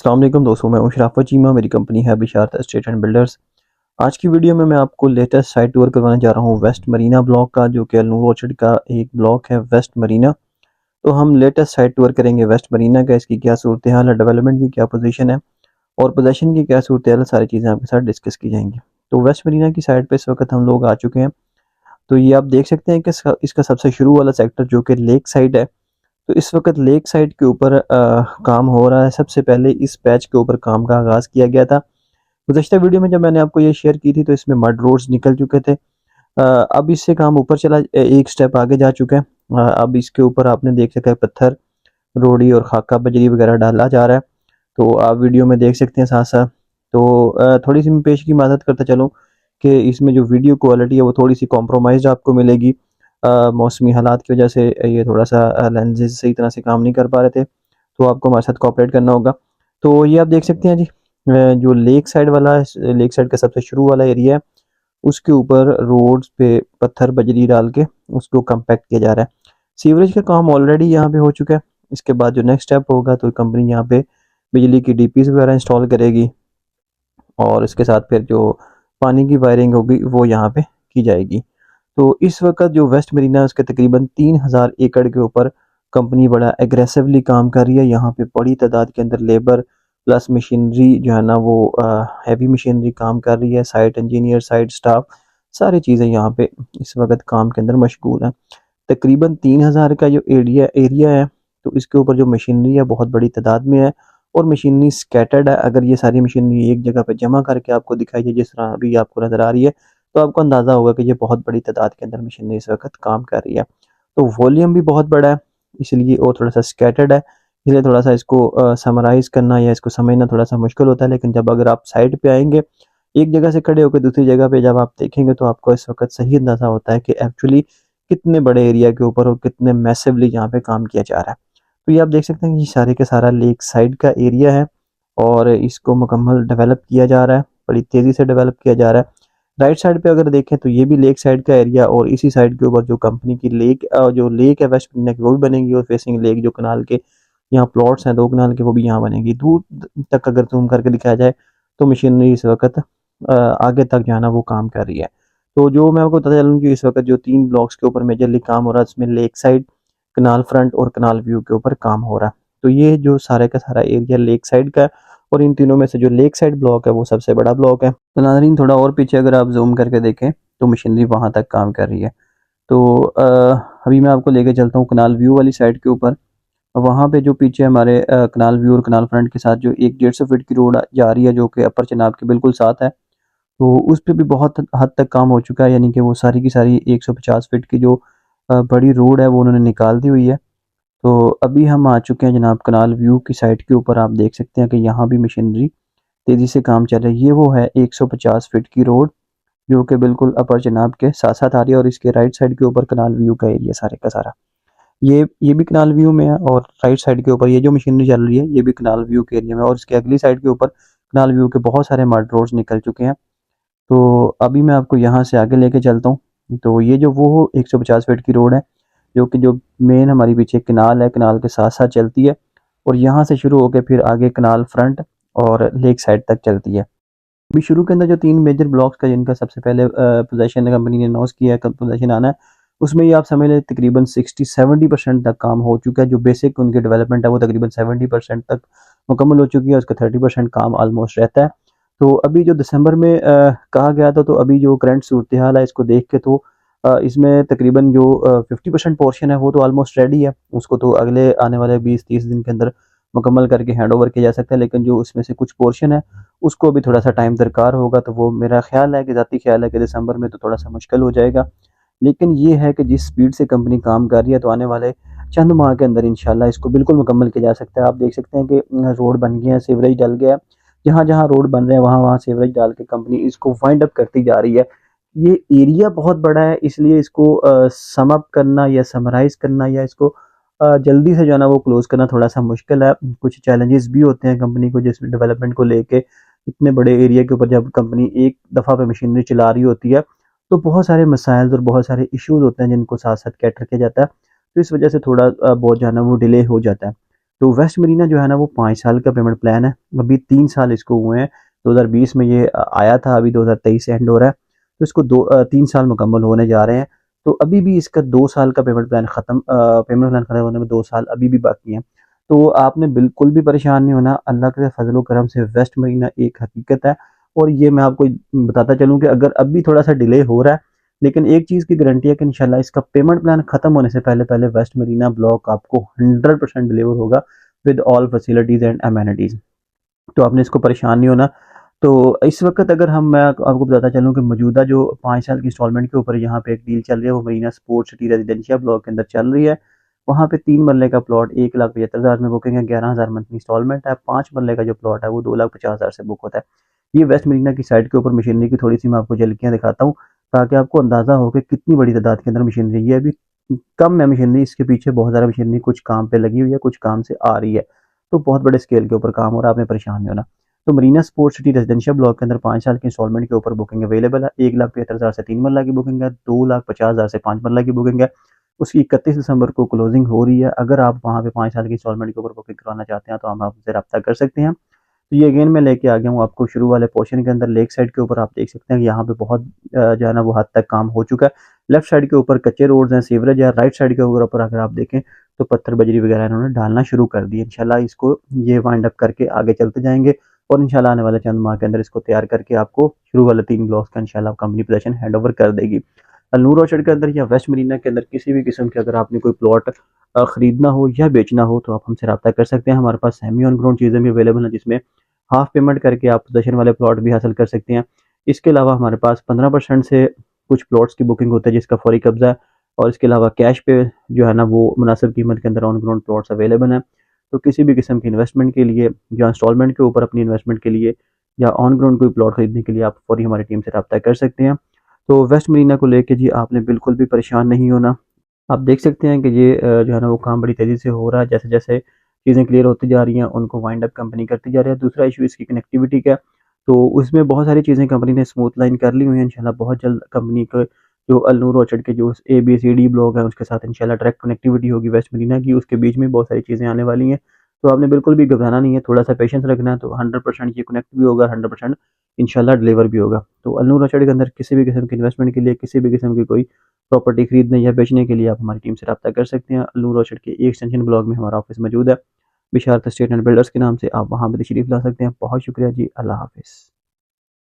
अस्सलाम वालेकुम दोस्तों, मैं हूं शराफत चीमा। मेरी कंपनी है बिशारत एस्टेट एंड बिल्डर्स। आज की वीडियो में मैं आपको लेटेस्ट साइट टूर करवाने जा रहा हूं वेस्ट मरीना ब्लॉक का, जो कि अलनूर ऑर्चर्ड का एक ब्लॉक है वेस्ट मरीना। तो हम लेटेस्ट साइट टूर करेंगे वेस्ट मरीना का, इसकी क्या सूरत हाल है, डेवलपमेंट की क्या पोजीशन है और पोजीशन की क्या सूरत हाल है, सारी चीज़ें आपके साथ डिस्कस की जाएंगी। तो वेस्ट मरीना की साइट पर इस वक्त हम लोग आ चुके हैं। तो ये आप देख सकते हैं कि इसका सबसे शुरू वाला सेक्टर जो कि लेक साइड है। तो इस वक्त लेक साइड के ऊपर काम हो रहा है। सबसे पहले इस पैच के ऊपर काम का आगाज़ किया गया था। गुज़श्ता वीडियो में जब मैंने आपको ये शेयर की थी तो इसमें मड रोड्स निकल चुके थे। अब इससे काम ऊपर चला, एक स्टेप आगे जा चुका है। अब इसके ऊपर आपने देख सका है पत्थर, रोड़ी और खाका बजरी वगैरह डाला जा रहा है। तो आप वीडियो में देख सकते हैं साथ साथ। तो थोड़ी सी मैं पेश की मदद करता चलूँ कि इसमें जो वीडियो क्वालिटी है वो थोड़ी सी कॉम्प्रोमाइज़ आपको मिलेगी। मौसमी हालात की वजह से ये थोड़ा सा लेंसेज सही तरह से काम नहीं कर पा रहे थे, तो आपको हमारे साथ कोऑपरेट करना होगा। तो ये आप देख सकते हैं जी, जो लेक साइड वाला लेक साइड का सबसे शुरू वाला एरिया है, उसके ऊपर रोड्स पे पत्थर बजरी डाल के उसको कम्पैक्ट किया जा रहा है। सीवरेज का काम ऑलरेडी यहाँ पे हो चुका है। इसके बाद जो नेक्स्ट स्टेप होगा तो कंपनी यहाँ पे बिजली की डीपीज वगैरह इंस्टॉल करेगी और इसके साथ फिर जो पानी की वायरिंग होगी वो यहाँ पे की जाएगी। तो इस वक्त जो वेस्ट मरीना है उसके तकरीबन 3000 एकड़ के ऊपर कंपनी बड़ा एग्रेसिवली काम कर रही है। यहाँ पे बड़ी तादाद के अंदर लेबर प्लस मशीनरी जो है ना वो हैवी मशीनरी काम कर रही है। साइट इंजीनियर, साइट स्टाफ, सारी चीज़ें यहाँ पे इस वक्त काम के अंदर मशगूल हैं। तकरीबन 3000 का जो एरिया एरिया है, तो इसके ऊपर जो मशीनरी है बहुत बड़ी तादाद में है और मशीनरी स्कैटर्ड है। अगर ये सारी मशीनरी एक जगह पे जमा करके आपको दिखाई दे जिस तरह अभी आपको नज़र आ रही है, तो आपको अंदाज़ा होगा कि ये बहुत बड़ी तादाद के अंदर मशीनरी इस वक्त काम कर रही है। तो वॉल्यूम भी बहुत बड़ा है, इसलिए और थोड़ा सा स्कैटर्ड है, इसलिए थोड़ा सा इसको समराइज़ करना या इसको समझना थोड़ा सा मुश्किल होता है। लेकिन जब अगर आप साइड पे आएंगे, एक जगह से खड़े होकर दूसरी जगह पे जब आप देखेंगे, तो आपको इस वक्त सही अंदाज़ा होता है कि एक्चुअली कितने बड़े एरिया के ऊपर और कितने मैसिवली यहाँ पे काम किया जा रहा है। तो ये आप देख सकते हैं कि सारे के सारा लेक साइड का एरिया है और इसको मुकम्मल डेवलप किया जा रहा है, बड़ी तेज़ी से डेवलप किया जा रहा है। राइट साइड पे अगर देखें तो ये भी लेक साइड का एरिया और इसी साइड के ऊपर जो कंपनी की जो लेक है वेस्ट मरीना की वो भी बनेगी और फेसिंग लेक जो कनाल के यहाँ प्लॉट्स हैं 2 कनाल के वो भी यहाँ बनेगी। दूर तक अगर जूम करके दिखाया जाए तो मशीनरी इस वक्त आगे तक जो है ना वो काम कर रही है। तो जो मैं आपको बताता चलूँ कि इस वक्त जो 3 ब्लॉक्स के ऊपर मेजरली काम हो रहा है उसमें लेक साइड, कनाल फ्रंट और कनाल व्यू के ऊपर काम हो रहा है। तो ये जो सारे का सारा एरिया लेक साइड का है और इन तीनों में से जो लेक साइड ब्लॉक है वो सबसे बड़ा ब्लॉक है। तो नाज़रीन थोड़ा और पीछे अगर आप जूम करके देखें तो मशीनरी वहाँ तक काम कर रही है। तो अभी मैं आपको लेके चलता हूँ कनाल व्यू वाली साइड के ऊपर। वहाँ पे जो पीछे हमारे कनाल व्यू और कनाल फ्रंट के साथ जो एक 150 फीट की रोड जा रही है जो कि अपर चिनाब के बिल्कुल साथ है, तो उस पे भी बहुत हद तक काम हो चुका है। यानी कि वो सारी की सारी 150 फीट की जो बड़ी रोड है वो उन्होंने निकाल दी हुई है। तो अभी हम आ चुके हैं जनाब कनाल व्यू की साइड के ऊपर। आप देख सकते हैं कि यहाँ भी मशीनरी तेज़ी से काम चल रहा है। ये वो है 150 फीट की रोड जो कि बिल्कुल अपर चिनाब के साथ साथ आ रही है और इसके राइट साइड के ऊपर कनाल व्यू का एरिया सारे का सारा ये भी कनाल व्यू में है और राइट साइड के ऊपर ये जो मशीनरी चल रही है ये भी कनाल व्यू के एरिया में और इसके अगली साइड के ऊपर कनाल व्यू के बहुत सारे मड रोड्स निकल चुके हैं। तो अभी मैं आपको यहाँ से आगे लेके चलता हूँ। तो ये जो वो 150 फीट की रोड है जो कि जो मेन हमारी पीछे कनाल है, कनाल के साथ साथ चलती है और यहाँ से शुरू होकर फिर आगे कनाल फ्रंट और लेक साइड तक चलती है। अभी शुरू के अंदर जो 3 मेजर ब्लॉक्स का जिनका सबसे पहले पोजीशन कंपनी ने अनाउंस किया है पोजीशन आना है, उसमें ये आप समझ लें तकरीबन 60-70% तक काम हो चुका है। जो बेसिक उनकी डेवलपमेंट है वो तकरीबन 70% तक मुकम्मल हो चुकी है, उसका 30% काम ऑलमोस्ट रहता है। तो अभी जो दिसंबर में कहा गया था, तो अभी जो करंट सूरत हाल है इसको देख के तो इसमें तकरीबन जो 50% पोर्शन है वो तो ऑलमोस्ट रेडी है। उसको तो अगले आने वाले 20-30 दिन के अंदर मुकम्मल करके हैंड ओवर किया जा सकता है। लेकिन जो उसमें से कुछ पोर्शन है उसको भी थोड़ा सा टाइम दरकार होगा। तो वो मेरा ख्याल है कि ज़ाती ख्याल है कि दिसंबर में तो थोड़ा सा मुश्किल हो जाएगा। लेकिन ये है कि जिस स्पीड से कंपनी काम कर रही है तो आने वाले चंद माह के अंदर इंशाल्लाह इसको बिल्कुल मुकम्मल किया जा सकता है। आप देख सकते हैं कि रोड बन गए हैं, सीवरेज डल गया है। जहाँ जहाँ रोड बन रहे हैं वहाँ वहाँ सीवरेज डाल के कंपनी इसको वाइंड अप करती जा रही है। ये एरिया बहुत बड़ा है, इसलिए इसको सम अप करना या समराइज़ करना या इसको जल्दी से जो है ना वो क्लोज़ करना थोड़ा सा मुश्किल है। कुछ चैलेंजेस भी होते हैं कंपनी को जिस डेवलपमेंट को लेके। इतने बड़े एरिया के ऊपर जब कंपनी एक दफ़ा पे मशीनरी चला रही होती है तो बहुत सारे मसाइल और बहुत सारे इश्यूज़ होते हैं जिनको साथ साथ कैटर किया जाता है। तो इस वजह से थोड़ा बहुत जो है ना वो डिले हो जाता है। तो वेस्ट मरीना जो है ना वो 5 साल का पेमेंट प्लान है, अभी 3 साल इसको हुए हैं। 2020 में ये आया था, अभी 2023 एंड हो रहा है, तो इसको 3 साल मुकम्मल होने जा रहे हैं। तो अभी भी इसका 2 साल का पेमेंट प्लान खत्म होने में 2 साल अभी भी बाकी हैं। तो आपने बिल्कुल भी परेशान नहीं होना, अल्लाह के फजल व करम से वेस्ट मरीना एक हकीकत है। और ये मैं आपको बताता चलूँ कि अगर अभी थोड़ा सा डिले हो रहा है, लेकिन एक चीज़ की गारंटी है कि इंशाल्लाह इसका पेमेंट प्लान खत्म होने से पहले पहले वेस्ट मरीना ब्लॉक आपको 100% डिलीवर होगा with all facilities and amenities. तो आपने इसको परेशान नहीं होना। तो इस वक्त अगर मैं आपको बताता चलूँ कि मौजूदा जो 5 साल की इंस्टॉलमेंट के ऊपर यहाँ पे एक डील चल रही है, वो Marina sports city residential block के अंदर चल रही है। वहाँ पे 3 मरले का प्लॉट 1,75,000 में बुकिंग है, 11,000 मंथली इंस्टॉलमेंट है। 5 मरले का जो प्लॉट है वो 2,50,000 से बुक होता है। ये वेस्ट मरीना की साइड के ऊपर मशीनरी की थोड़ी सी मैं आपको झलकियाँ दिखाता हूँ, ताकि आपको अंदाज़ा हो कि कितनी बड़ी तादाद के अंदर मशीनरी है। अभी कम है मशीनरी, इसके पीछे बहुत ज़्यादा मशीनरी कुछ काम पे लगी हुई है, कुछ काम से आ रही है। तो बहुत बड़े स्केल के ऊपर काम हो रहा है, आपने परेशान नहीं होना। तो Marina sports city residential block के अंदर 5 साल की इंस्टॉलमेंट के ऊपर बुकिंग अवेलेबल है। 1,75,000 से 3 मरला की बुकिंग है, 2,50,000 से 5 मरला की बुकिंग है। उसकी 31 दिसंबर को क्लोजिंग हो रही है। अगर आप वहाँ पे 5 साल की इंस्टॉलमेंट के ऊपर बुकिंग करवाना चाहते हैं तो हम आपसे रब्ता कर सकते हैं। तो ये अगेन मैं लेके आ गया हूँ आपको शुरू वाले पोर्शन के अंदर। लेक साइड के ऊपर आप देख सकते हैं कि यहाँ पे बहुत जो है ना वो हद तक काम हो चुका है। लेफ्ट साइड के ऊपर कच्चे रोड्स हैं, सीवरेज है। राइट साइड के ऊपर अगर आप देखें तो पत्थर बजरी वगैरह इन्होंने डालना शुरू कर दी। इंशाल्लाह इसको ये वाइंड अप करके आगे चलते जाएंगे और इंशाल्लाह आने वाले चंद माह के अंदर इसको तैयार करके आपको शुरू वाले 3 ब्लॉक्स का इंशाल्लाह कंपनी पोजीशन हैंड ओवर कर देगी। अलनूर ऑर्चर्ड के अंदर या वेस्ट मरीना के अंदर किसी भी किस्म के अगर आपने कोई प्लॉट खरीदना हो या बेचना हो तो आप हमसे रब्ता कर सकते हैं। हमारे पास सेमी ऑन ग्राउंड चीज़ें भी अवेलेबल हैं, जिसमें हाफ पेमेंट करके आप पोजेसन वाले प्लॉट भी हासिल कर सकते हैं। इसके अलावा हमारे पास 15% से कुछ प्लॉट्स की बुकिंग होती है जिसका फौरी कब्जा है, और इसके अलावा कैश पे जो है ना वो मुनासिब कीमत के अंदर ऑन ग्राउंड प्लॉट्स अवेलेबल हैं। तो किसी भी किस्म की इन्वेस्टमेंट के लिए या इंस्टॉलमेंट के ऊपर अपनी इन्वेस्टमेंट के लिए या ऑन ग्राउंड कोई प्लॉट खरीदने के लिए आप फौरी हमारी टीम से रब्ता कर सकते हैं। तो वेस्ट मरीना को लेके जी आपने बिल्कुल भी परेशान नहीं होना। आप देख सकते हैं कि ये जो है ना वो काम बड़ी तेज़ी से हो रहा है। जैसे-जैसे चीज़ें क्लियर होती जा रही हैं, उनको वाइंड अप कंपनी करती जा रही है। दूसरा इश्यू इसकी कनेक्टिविटी का है, तो उसमें बहुत सारी चीज़ें कंपनी ने स्मूथ लाइन कर ली हुई हैं। इंशाल्लाह बहुत जल्द कंपनी के जो अलनूर ऑर्चर्ड के जो ABCD ब्लॉक है, उसके साथ इंशाल्लाह डायरेक्ट कनेक्टिविटी होगी वेस्ट मरीना की। उसके बीच में बहुत सारी चीज़ें आने वाली हैं। तो आपने बिल्कुल भी घबराना नहीं है, थोड़ा-सा पेशेंस रखना है, तो 100% ये कनेक्ट भी होगा, 100% इंशाल्लाह डिलीवर भी होगा। तो अलनूर ऑर्चर्ड के अंदर किसी भी किस्म की इन्वेस्टमेंट के लिए, किसी भी किस्म की कोई प्रॉपर्टी खरीदने या बेचने के लिए आप हमारी टीम से रब्ता कर सकते हैं। अलनूर ऑर्चर्ड के एक एक्सटेंशन ब्लॉक में हमारा ऑफिस मौजूद है। बिशारत एस्टेट एंड बिल्डर्स के नाम से आप वहाँ पे तशरीफ़ ला सकते हैं। बहुत शुक्रिया जी, अल्लाह हाफ़िज़।